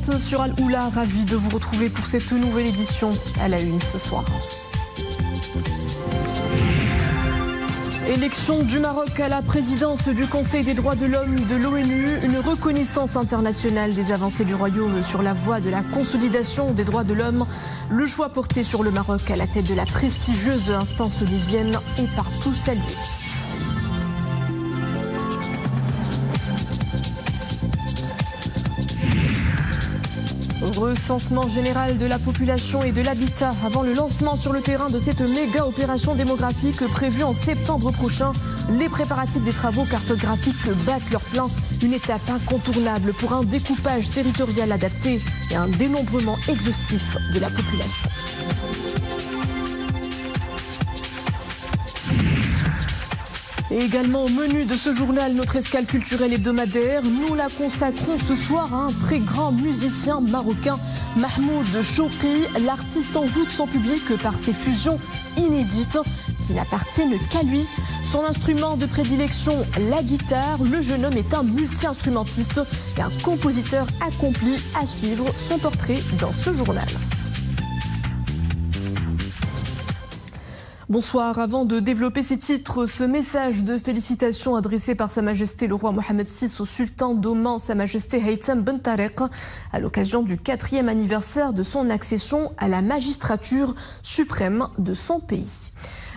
présente sur Al-Oula, ravi de vous retrouver pour cette nouvelle édition à la une ce soir. Élection du Maroc à la présidence du Conseil des droits de l'homme de l'ONU, une reconnaissance internationale des avancées du royaume sur la voie de la consolidation des droits de l'homme. Le choix porté sur le Maroc à la tête de la prestigieuse instance onusienne est partout salué. Recensement général de la population et de l'habitat avant le lancement sur le terrain de cette méga opération démographique prévue en septembre prochain. Les préparatifs des travaux cartographiques battent leur plein. Une étape incontournable pour un découpage territorial adapté et un dénombrement exhaustif de la population. Et également au menu de ce journal, notre escale culturelle hebdomadaire. Nous la consacrons ce soir à un très grand musicien marocain, Mahmoud Chouki, l'artiste en voûte son public par ses fusions inédites qui n'appartiennent qu'à lui. Son instrument de prédilection, la guitare, le jeune homme est un multi-instrumentiste et un compositeur accompli. À suivre son portrait dans ce journal. Bonsoir. Avant de développer ces titres, ce message de félicitations adressé par Sa Majesté le roi Mohammed VI au sultan d'Oman, Sa Majesté Haytham Ben Tareq, à l'occasion du 4e anniversaire de son accession à la magistrature suprême de son pays.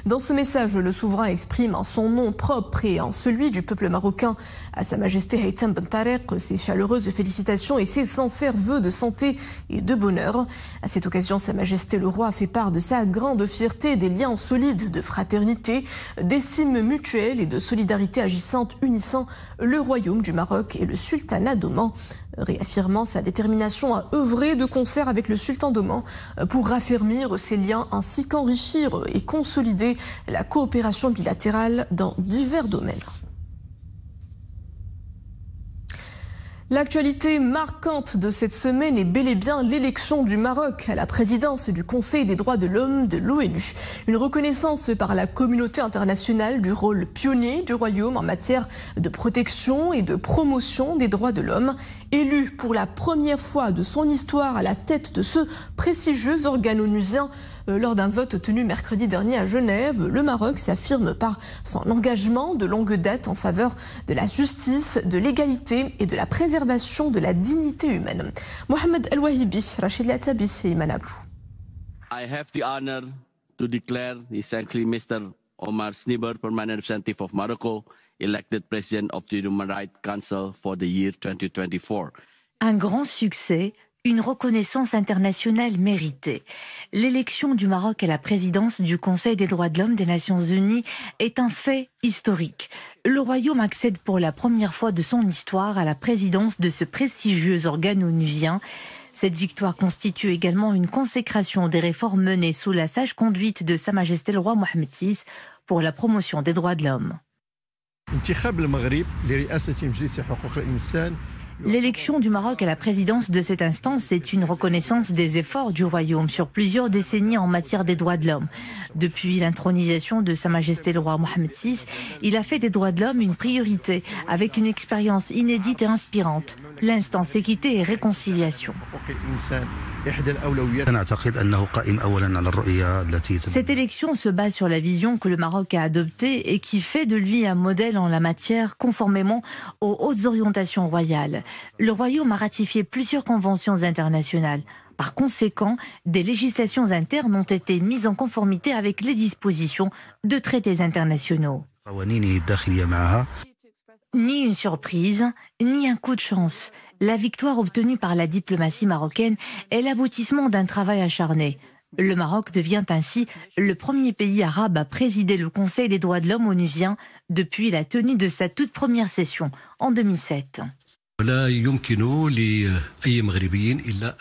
Dans ce message, le souverain exprime en son nom propre et en celui du peuple marocain à Sa Majesté Haytham Ben Tareq ses chaleureuses félicitations et ses sincères vœux de santé et de bonheur. À cette occasion, Sa Majesté le roi fait part de sa grande fierté des liens solides de fraternité, d'estime mutuelle et de solidarité agissante unissant le royaume du Maroc et le sultanat d'Oman, réaffirmant sa détermination à œuvrer de concert avec le sultan d'Oman pour raffermir ces liens ainsi qu'enrichir et consolider la coopération bilatérale dans divers domaines. L'actualité marquante de cette semaine est bel et bien l'élection du Maroc à la présidence du Conseil des droits de l'homme de l'ONU. Une reconnaissance par la communauté internationale du rôle pionnier du royaume en matière de protection et de promotion des droits de l'homme. Élu pour la première fois de son histoire à la tête de ce prestigieux organe onusien, lors d'un vote tenu mercredi dernier à Genève, le Maroc s'affirme par son engagement de longue date en faveur de la justice, de l'égalité et de la préservation de la dignité humaine. Mohamed El-Wahibi, Rachid Latabi et Iman Ablou. I have the honor to declare His Excellency Mr. Omar Sniber, Permanent Representative of Morocco, elected President of the Human Rights Council for the year 2024. Un grand succès. Une reconnaissance internationale méritée. L'élection du Maroc à la présidence du Conseil des droits de l'homme des Nations Unies est un fait historique. Le royaume accède pour la première fois de son histoire à la présidence de ce prestigieux organe onusien. Cette victoire constitue également une consécration des réformes menées sous la sage conduite de Sa Majesté le roi Mohammed VI pour la promotion des droits de l'homme. L'élection du Maroc à la présidence de cette instance est une reconnaissance des efforts du royaume sur plusieurs décennies en matière des droits de l'homme. Depuis l'intronisation de Sa Majesté le roi Mohammed VI, il a fait des droits de l'homme une priorité avec une expérience inédite et inspirante, l'instance équité et réconciliation. Cette élection se base sur la vision que le Maroc a adoptée et qui fait de lui un modèle en la matière conformément aux hautes orientations royales. Le royaume a ratifié plusieurs conventions internationales. Par conséquent, des législations internes ont été mises en conformité avec les dispositions de traités internationaux. Ni une surprise, ni un coup de chance. La victoire obtenue par la diplomatie marocaine est l'aboutissement d'un travail acharné. Le Maroc devient ainsi le premier pays arabe à présider le Conseil des droits de l'homme onusien depuis la tenue de sa toute première session en 2007. Nous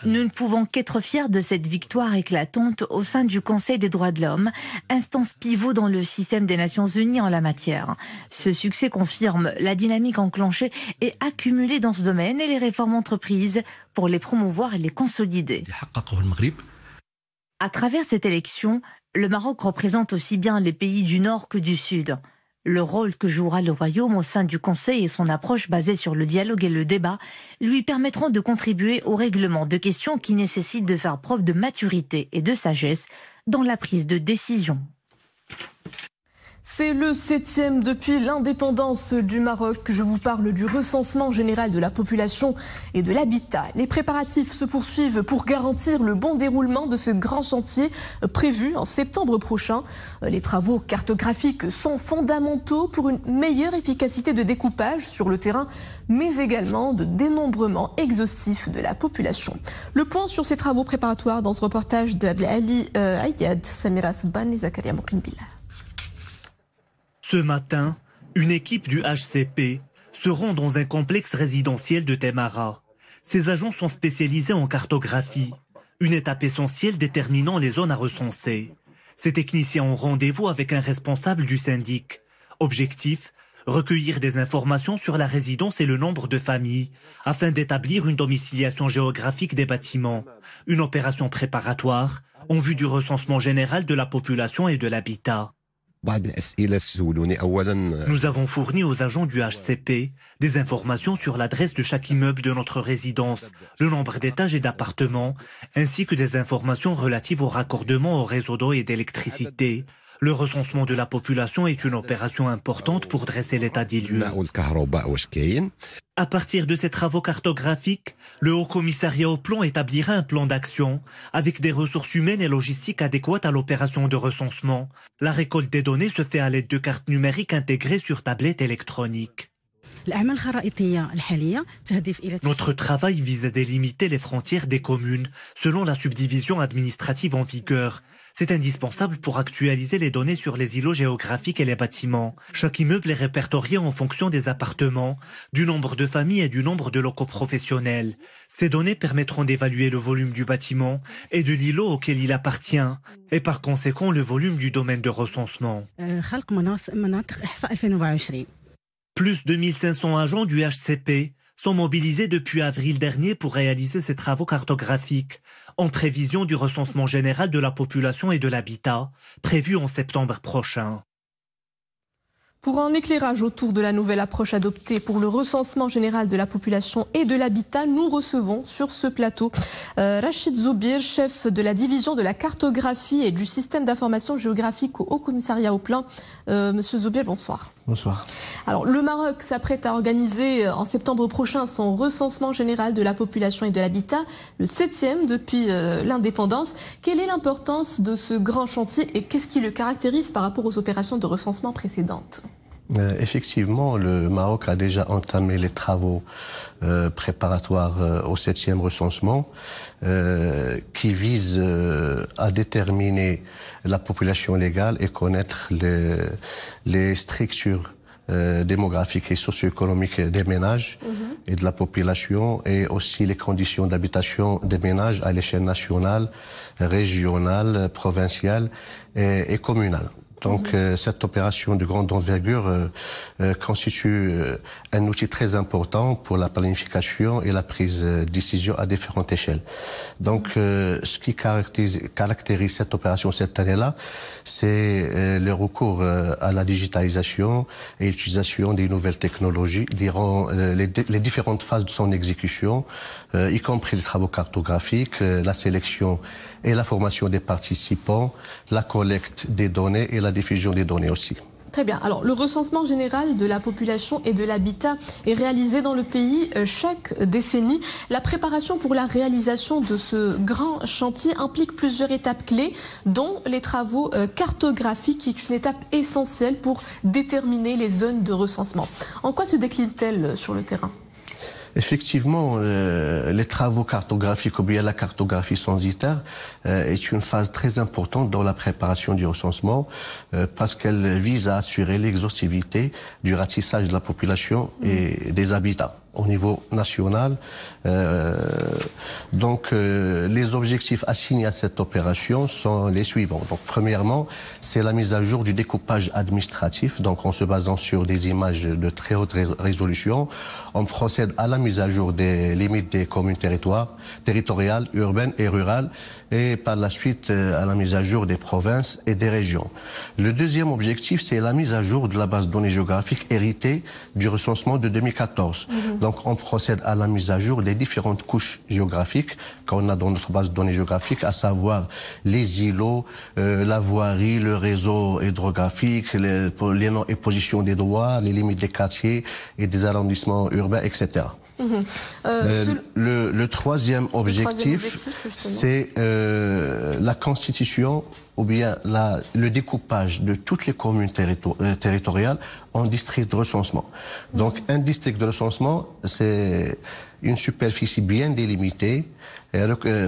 ne pouvons qu'être fiers de cette victoire éclatante au sein du Conseil des droits de l'homme, instance pivot dans le système des Nations Unies en la matière. Ce succès confirme la dynamique enclenchée et accumulée dans ce domaine et les réformes entreprises pour les promouvoir et les consolider. À travers cette élection, le Maroc représente aussi bien les pays du Nord que du Sud. Le rôle que jouera le Royaume au sein du Conseil et son approche basée sur le dialogue et le débat lui permettront de contribuer au règlement de questions qui nécessitent de faire preuve de maturité et de sagesse dans la prise de décision. C'est le 7e depuis l'indépendance du Maroc que je vous parle du recensement général de la population et de l'habitat. Les préparatifs se poursuivent pour garantir le bon déroulement de ce grand chantier prévu en septembre prochain. Les travaux cartographiques sont fondamentaux pour une meilleure efficacité de découpage sur le terrain, mais également de dénombrement exhaustif de la population. Le point sur ces travaux préparatoires dans ce reportage de Ali Ayad, Samira Sban et Zakaria Mokrimbila. Ce matin, une équipe du HCP se rend dans un complexe résidentiel de Temara. Ces agents sont spécialisés en cartographie, une étape essentielle déterminant les zones à recenser. Ces techniciens ont rendez-vous avec un responsable du syndic. Objectif, recueillir des informations sur la résidence et le nombre de familles, afin d'établir une domiciliation géographique des bâtiments. Une opération préparatoire en vue du recensement général de la population et de l'habitat. Nous avons fourni aux agents du HCP des informations sur l'adresse de chaque immeuble de notre résidence, le nombre d'étages et d'appartements, ainsi que des informations relatives au raccordement au réseau d'eau et d'électricité. Le recensement de la population est une opération importante pour dresser l'état des lieux. À partir de ces travaux cartographiques, le Haut Commissariat au plan établira un plan d'action avec des ressources humaines et logistiques adéquates à l'opération de recensement. La récolte des données se fait à l'aide de cartes numériques intégrées sur tablettes électroniques. Notre travail vise à délimiter les frontières des communes selon la subdivision administrative en vigueur. C'est indispensable pour actualiser les données sur les îlots géographiques et les bâtiments. Chaque immeuble est répertorié en fonction des appartements, du nombre de familles et du nombre de locaux professionnels. Ces données permettront d'évaluer le volume du bâtiment et de l'îlot auquel il appartient, et par conséquent le volume du domaine de recensement. Plus de 1500 agents du HCP sont mobilisés depuis avril dernier pour réaliser ces travaux cartographiques, en prévision du recensement général de la population et de l'habitat, prévu en septembre prochain. Pour un éclairage autour de la nouvelle approche adoptée pour le recensement général de la population et de l'habitat, nous recevons sur ce plateau Rachid Zoubir, chef de la division de la cartographie et du système d'information géographique au Haut Commissariat au Plan. Monsieur Zoubir, bonsoir. Bonsoir. Alors, le Maroc s'apprête à organiser en septembre prochain son recensement général de la population et de l'habitat, le 7e depuis l'indépendance. Quelle est l'importance de ce grand chantier et qu'est-ce qui le caractérise par rapport aux opérations de recensement précédentes ? Effectivement, le Maroc a déjà entamé les travaux préparatoires au 7e recensement qui visent à déterminer la population légale et connaître les structures démographiques et socio-économiques des ménages et de la population et aussi les conditions d'habitation des ménages à l'échelle nationale, régionale, provinciale et communale. Donc cette opération de grande envergure constitue un outil très important pour la planification et la prise de décision à différentes échelles. Donc ce qui caractérise cette opération cette année-là, c'est le recours à la digitalisation et l'utilisation des nouvelles technologies durant les différentes phases de son exécution, y compris les travaux cartographiques, la sélection et la formation des participants, la collecte des données et la diffusion des données aussi. Très bien. Alors, le recensement général de la population et de l'habitat est réalisé dans le pays chaque décennie. La préparation pour la réalisation de ce grand chantier implique plusieurs étapes clés, dont les travaux cartographiques, qui est une étape essentielle pour déterminer les zones de recensement. En quoi se décline-t-elle sur le terrain ? Effectivement, les travaux cartographiques ou bien la cartographie censitaire est une phase très importante dans la préparation du recensement parce qu'elle vise à assurer l'exhaustivité du ratissage de la population et des habitats. au niveau national. Donc, les objectifs assignés à cette opération sont les suivants. Donc, premièrement, c'est la mise à jour du découpage administratif. Donc, en se basant sur des images de très haute résolution, on procède à la mise à jour des limites des communes territoriales, urbaines et rurales, et par la suite à la mise à jour des provinces et des régions. Le deuxième objectif, c'est la mise à jour de la base de données géographique héritée du recensement de 2014. Donc, on procède à la mise à jour des différentes couches géographiques qu'on a dans notre base de données géographique, à savoir les îlots, la voirie, le réseau hydrographique, les noms et positions des droits, les limites des quartiers et des arrondissements urbains, etc. Le troisième objectif, c'est la constitution ou bien le découpage de toutes les communes territoriales en districts de recensement. Donc, un district de recensement, c'est une superficie bien délimitée,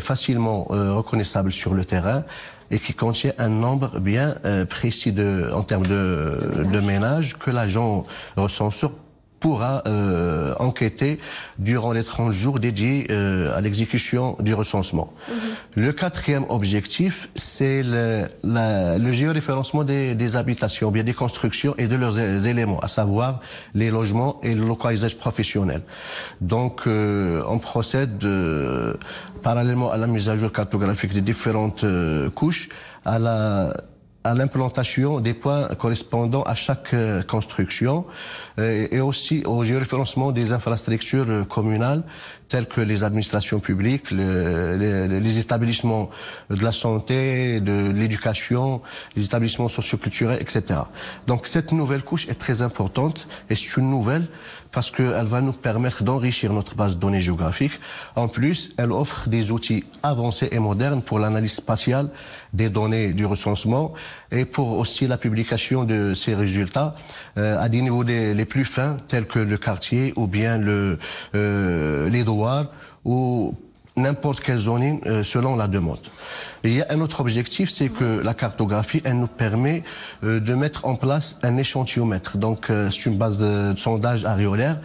facilement reconnaissable sur le terrain, et qui contient un nombre bien précis en termes de ménages que l'agent recenseur pourra enquêter durant les 30 jours dédiés à l'exécution du recensement. Le quatrième objectif, c'est le géoréférencement des habitations, bien des constructions et de leurs éléments, à savoir les logements et le localisage professionnel. Donc, on procède parallèlement à la mise à jour cartographique des différentes couches, à l'implantation des points correspondant à chaque construction et aussi au géoréférencement des infrastructures communales telles que les administrations publiques, les établissements de la santé, de l'éducation, les établissements socioculturels, etc. Donc cette nouvelle couche est très importante et c'est une nouvelle parce qu'elle va nous permettre d'enrichir notre base de données géographique. En plus, elle offre des outils avancés et modernes pour l'analyse spatiale des données du recensement et pour aussi la publication de ces résultats à des niveaux les plus fins, tels que le quartier ou bien les douanes ou n'importe quelle zone selon la demande. Et il y a un autre objectif, c'est que la cartographie, elle nous permet de mettre en place un échantillomètre. Donc, c'est une base de sondage aréolaire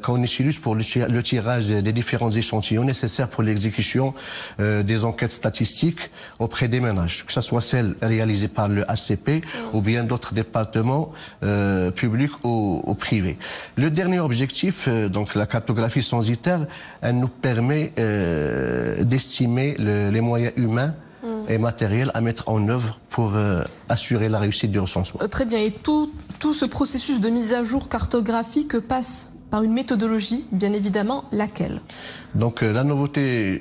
qu'on utilise pour le tirage des différents échantillons nécessaires pour l'exécution des enquêtes statistiques auprès des ménages, que ce soit celles réalisées par le HCP ou bien d'autres départements publics ou privés. Le dernier objectif, donc la cartographie censitaire, elle nous permet d'estimer les moyens humains et matériels à mettre en œuvre pour assurer la réussite du recensement. Très bien. Et tout ce processus de mise à jour cartographique passe par une méthodologie, bien évidemment, laquelle? Donc la nouveauté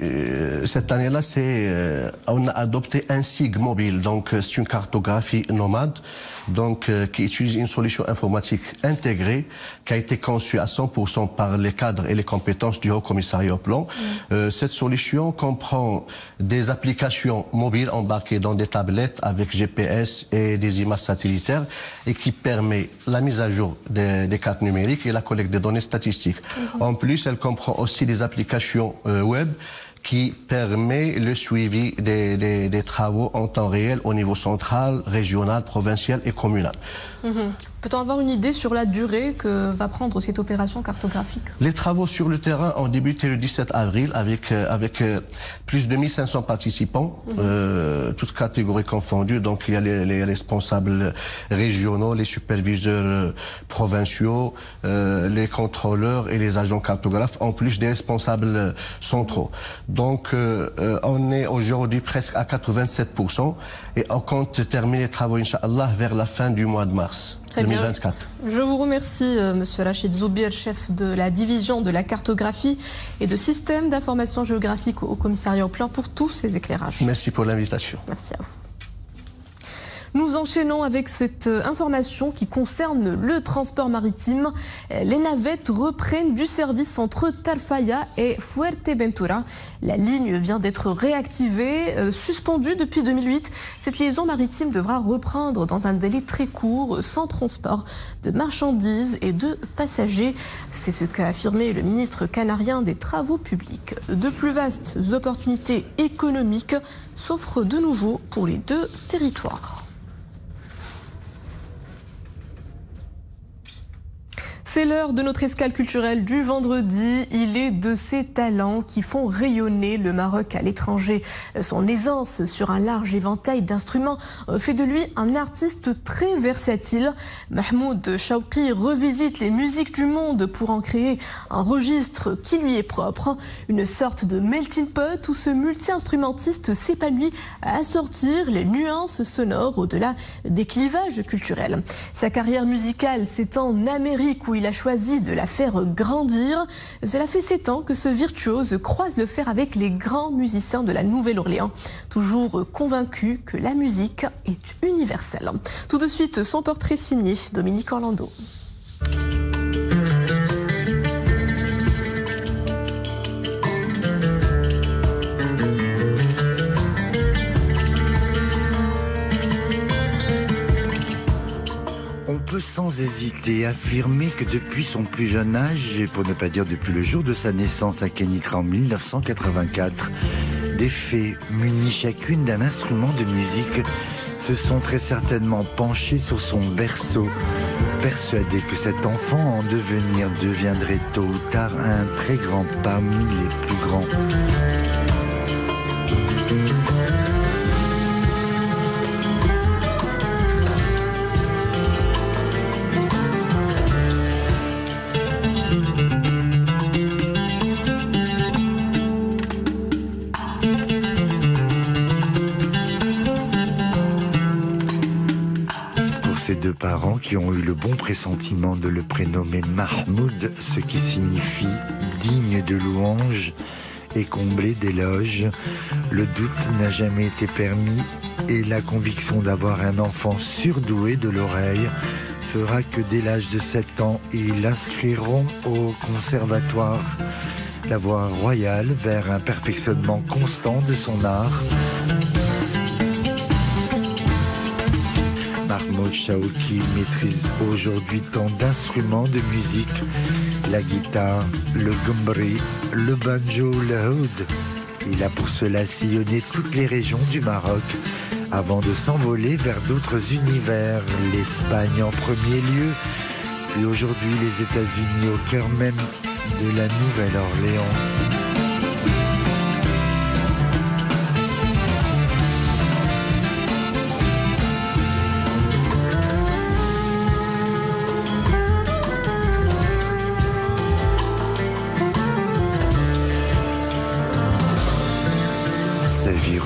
cette année-là, c'est on a adopté un SIG mobile. Donc c'est une cartographie nomade, donc qui utilise une solution informatique intégrée qui a été conçue à 100% par les cadres et les compétences du Haut Commissariat au Plan. Cette solution comprend des applications mobiles embarquées dans des tablettes avec GPS et des images satellitaires et qui permet la mise à jour des cartes numériques et la collecte des données statistiques. En plus, elle comprend aussi des applications web qui permet le suivi des travaux en temps réel au niveau central, régional, provincial et communal. Peut-on avoir une idée sur la durée que va prendre cette opération cartographique? Les travaux sur le terrain ont débuté le 17 avril avec plus de 1500 participants, toutes catégories confondues. Donc il y a les responsables régionaux, les superviseurs provinciaux, les contrôleurs et les agents cartographes, en plus des responsables centraux. Donc on est aujourd'hui presque à 87% et on compte terminer les travaux, Inch'Allah, vers la fin du mois de mars. Très 2024. Bien. Je vous remercie, Monsieur Rachid Zoubir, chef de la division de la cartographie et de système d'information géographique au commissariat au plan, pour tous ces éclairages. Merci pour l'invitation. Merci à vous. Nous enchaînons avec cette information qui concerne le transport maritime. Les navettes reprennent du service entre Tarfaya et Fuerteventura. La ligne vient d'être réactivée, suspendue depuis 2008. Cette liaison maritime devra reprendre dans un délai très court, sans transport de marchandises et de passagers. C'est ce qu'a affirmé le ministre canarien des Travaux publics. De plus vastes opportunités économiques s'offrent de nouveau pour les deux territoires. C'est l'heure de notre escale culturelle du vendredi. Il est de ces talents qui font rayonner le Maroc à l'étranger. Son aisance sur un large éventail d'instruments fait de lui un artiste très versatile. Mahmoud Chawki revisite les musiques du monde pour en créer un registre qui lui est propre. Une sorte de melting pot où ce multi-instrumentiste s'épanouit à assortir les nuances sonores au-delà des clivages culturels. Sa carrière musicale s'étend en Amérique où il a choisi de la faire grandir. Cela fait 7 ans que ce virtuose croise le fer avec les grands musiciens de la Nouvelle-Orléans, toujours convaincu que la musique est universelle. Tout de suite, son portrait signé Dominique Orlando. On peut sans hésiter affirmer que depuis son plus jeune âge, et pour ne pas dire depuis le jour de sa naissance à Kenitra en 1984, des fées munies chacune d'un instrument de musique se sont très certainement penchées sur son berceau, persuadés que cet enfant en devenir deviendrait tôt ou tard un très grand parmi les plus grands. Ses 2 parents qui ont eu le bon pressentiment de le prénommer Mahmoud, ce qui signifie digne de louange et comblé d'éloges. Le doute n'a jamais été permis et la conviction d'avoir un enfant surdoué de l'oreille fera que dès l'âge de 7 ans, ils l'inscriront au conservatoire, la voie royale vers un perfectionnement constant de son art. Mahmoud Chawki maîtrise aujourd'hui tant d'instruments de musique, la guitare, le gumbri, le banjo, le oud. Il a pour cela sillonné toutes les régions du Maroc avant de s'envoler vers d'autres univers, l'Espagne en premier lieu, puis aujourd'hui les États-Unis au cœur même de la Nouvelle-Orléans.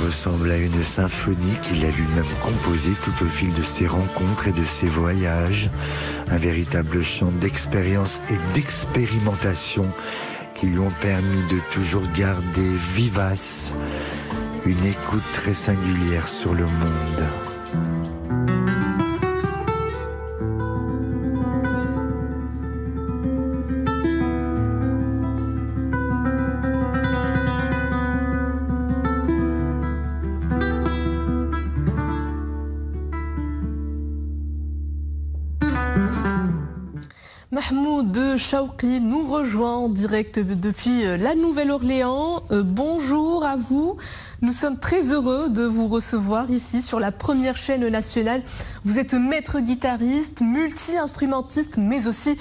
Ressemble à une symphonie qu'il a lui-même composée tout au fil de ses rencontres et de ses voyages. Un véritable chant d'expérience et d'expérimentation qui lui ont permis de toujours garder vivace une écoute très singulière sur le monde. Mahmoud Chawki nous rejoint en direct depuis la Nouvelle-Orléans. Bonjour à vous. Nous sommes très heureux de vous recevoir ici sur la première chaîne nationale. Vous êtes maître guitariste, multi-instrumentiste, mais aussi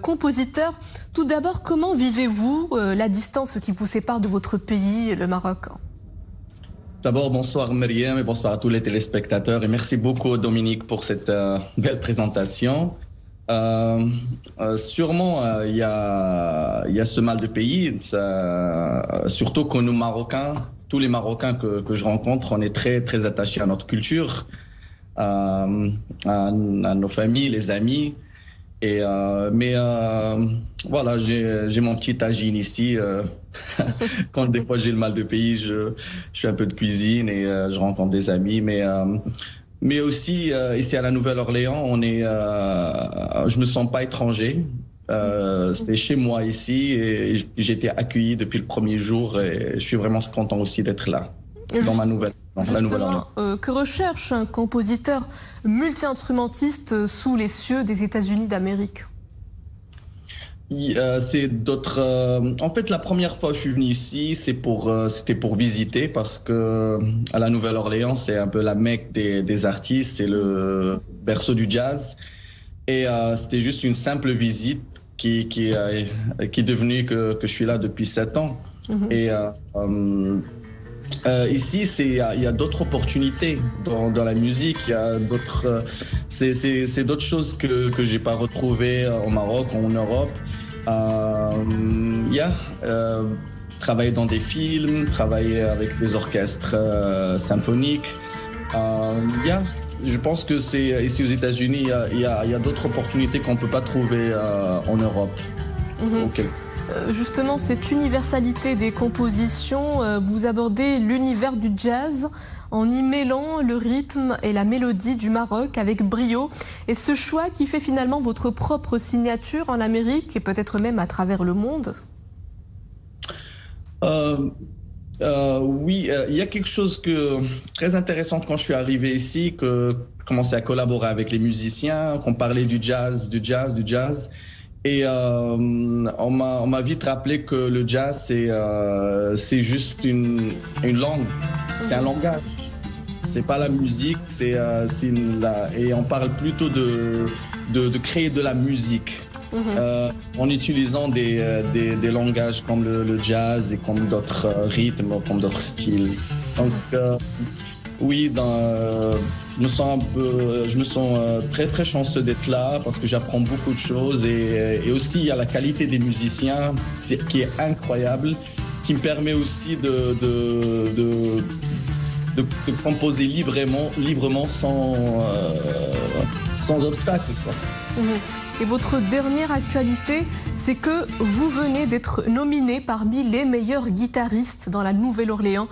compositeur. Tout d'abord, comment vivez-vous la distance qui vous sépare de votre pays, le Maroc ? D'abord, bonsoir Myriam et bonsoir à tous les téléspectateurs. Et merci beaucoup Dominique pour cette belle présentation. Sûrement, il y a ce mal de pays, surtout que nous Marocains, tous les Marocains que je rencontre, on est très, très attachés à notre culture, à nos familles, les amis. Mais voilà, j'ai mon petit tagine ici. Quand des fois j'ai le mal de pays, je fais un peu de cuisine et je rencontre des amis. Mais aussi, ici à la Nouvelle-Orléans, je me sens pas étranger. C'est chez moi ici et j'ai été accueilli depuis le premier jour et je suis vraiment content aussi d'être là, dans la Nouvelle-Orléans. Que recherche un compositeur multi-instrumentiste sous les cieux des États-Unis d'Amérique ? C'est d'autres. En fait, la première fois que je suis venu ici, c'était pour visiter parce que à la Nouvelle-Orléans, c'est un peu la Mecque des artistes, c'est le berceau du jazz. Et c'était juste une simple visite qui est devenu que je suis là depuis 7 ans. Et ici, il y a d'autres opportunités dans la musique. Il y a d'autres, c'est d'autres choses que j'ai pas retrouvées au Maroc, en Europe. Travailler dans des films, travailler avec des orchestres symphoniques. Je pense que c'est ici aux États-Unis, il y a d'autres opportunités qu'on peut pas trouver en Europe. Okay. Justement, cette universalité des compositions, vous abordez l'univers du jazz en y mêlant le rythme et la mélodie du Maroc avec brio. Et ce choix qui fait finalement votre propre signature en Amérique et peut-être même à travers le monde. Oui, il y a quelque chose très intéressant quand je suis arrivé ici, que j'ai commencé à collaborer avec les musiciens, qu'on parlait du jazz. Et on m'a vite rappelé que le jazz, c'est juste une langue, c'est un langage. C'est pas la musique, et on parle plutôt de créer de la musique. En utilisant des langages comme le jazz et comme d'autres rythmes, comme d'autres styles. Donc oui, je me sens très très chanceux d'être là parce que j'apprends beaucoup de choses et aussi il y a la qualité des musiciens qui est incroyable, qui me permet aussi de composer librement sans obstacle, quoi. Et votre dernière actualité, c'est que vous venez d'être nominé parmi les meilleurs guitaristes dans la Nouvelle-Orléans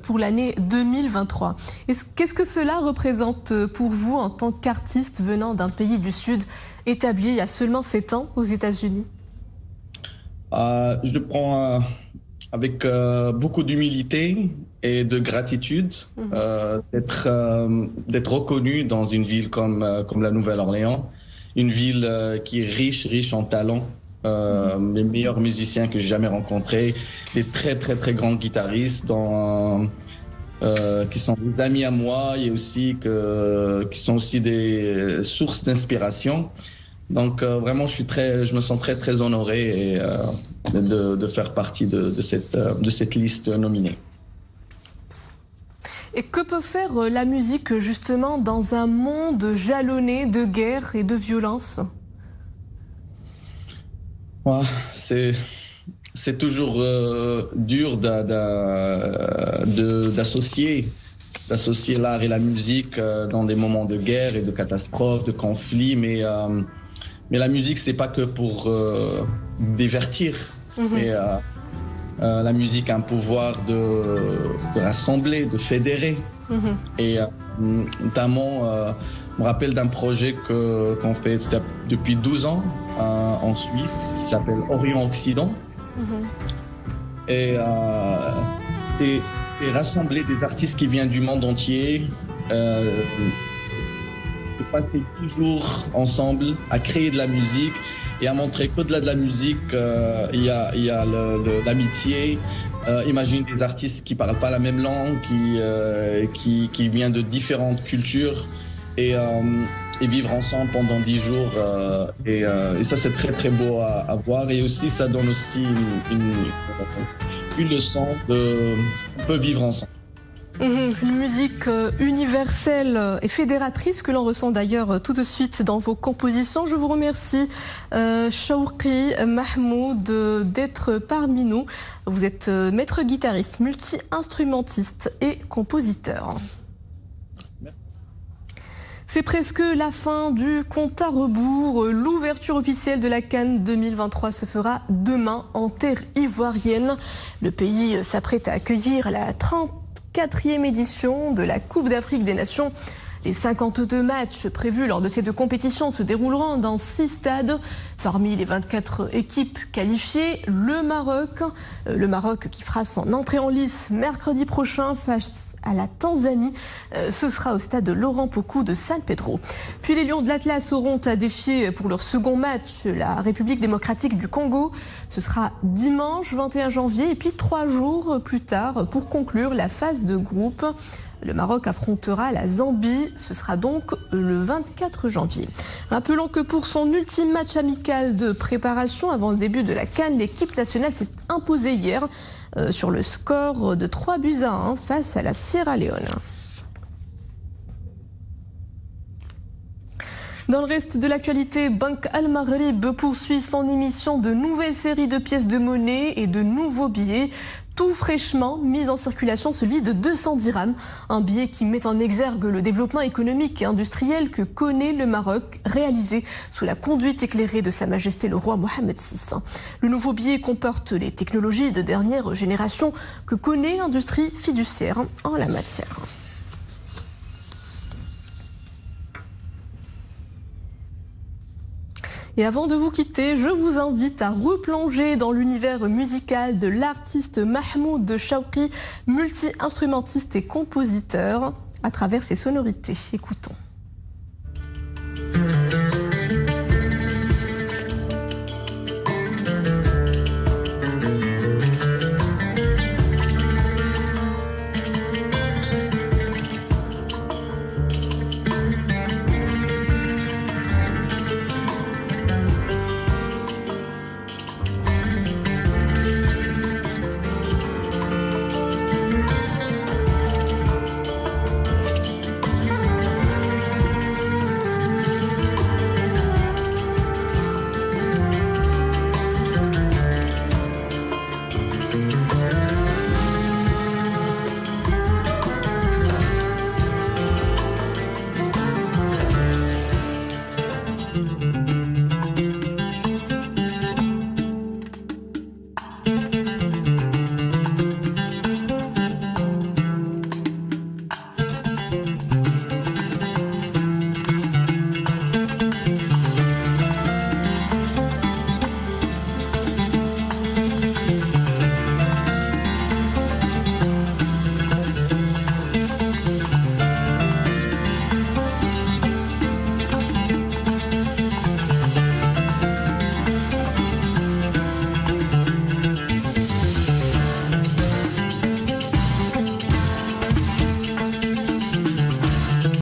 pour l'année 2023. Qu'est-ce que cela représente pour vous en tant qu'artiste venant d'un pays du Sud établi il y a seulement 7 ans aux États-Unis? Je le prends avec beaucoup d'humilité et de gratitude d'être reconnu dans une ville comme la Nouvelle-Orléans. Une ville qui est riche en talent, les meilleurs musiciens que j'ai jamais rencontrés, des très très très grands guitaristes qui sont des amis à moi et aussi qui sont aussi des sources d'inspiration. Donc vraiment, je me sens très très honoré de faire partie de cette liste nominée. Et que peut faire la musique justement dans un monde jalonné de guerre et de violence? C'est toujours dur d'associer l'art et la musique dans des moments de guerre et de catastrophes, de conflits, mais la musique, c'est pas que pour divertir. Mais, la musique a un pouvoir de rassembler, de fédérer. Et notamment, je me rappelle d'un projet qu'on fait depuis 12 ans en Suisse, qui s'appelle Orient-Occident. Et c'est rassembler des artistes qui viennent du monde entier, de passer 10 jours ensemble à créer de la musique et à montrer qu'au-delà de la musique, il y a l'amitié. Imagine des artistes qui parlent pas la même langue, qui viennent de différentes cultures et vivre ensemble pendant 10 jours. Et ça, c'est très très beau à voir. Et aussi, ça donne aussi une leçon on peut vivre ensemble. Une musique universelle et fédératrice que l'on ressent d'ailleurs tout de suite dans vos compositions. Je vous remercie Chawki Mahmoud d'être parmi nous. Vous êtes maître guitariste, multi-instrumentiste et compositeur. C'est presque la fin du compte à rebours. L'ouverture officielle de la CAN 2023 se fera demain en terre ivoirienne. Le pays s'apprête à accueillir la 34e édition de la Coupe d'Afrique des Nations. Les 52 matchs prévus lors de ces 2 compétitions se dérouleront dans 6 stades. Parmi les 24 équipes qualifiées, le Maroc qui fera son entrée en lice mercredi prochain face à la Tanzanie. Ce sera au stade Laurent Pokou de San Pedro. Puis les Lions de l'Atlas auront à défier pour leur second match la République démocratique du Congo. Ce sera dimanche 21 janvier et puis 3 jours plus tard pour conclure la phase de groupe. Le Maroc affrontera la Zambie. Ce sera donc le 24 janvier. Rappelons que pour son ultime match amical de préparation avant le début de la CAN, l'équipe nationale s'est imposée hier sur le score de 3-1 face à la Sierra Leone. Dans le reste de l'actualité, Banque Al Maghrib poursuit son émission de nouvelles séries de pièces de monnaie et de nouveaux billets. Tout fraîchement mis en circulation, celui de 200 dirhams. Un billet qui met en exergue le développement économique et industriel que connaît le Maroc, réalisé sous la conduite éclairée de Sa Majesté le roi Mohammed VI. Le nouveau billet comporte les technologies de dernière génération que connaît l'industrie fiduciaire en la matière. Et avant de vous quitter, je vous invite à replonger dans l'univers musical de l'artiste Mahmoud Chawki, multi-instrumentiste et compositeur, à travers ses sonorités. Écoutons.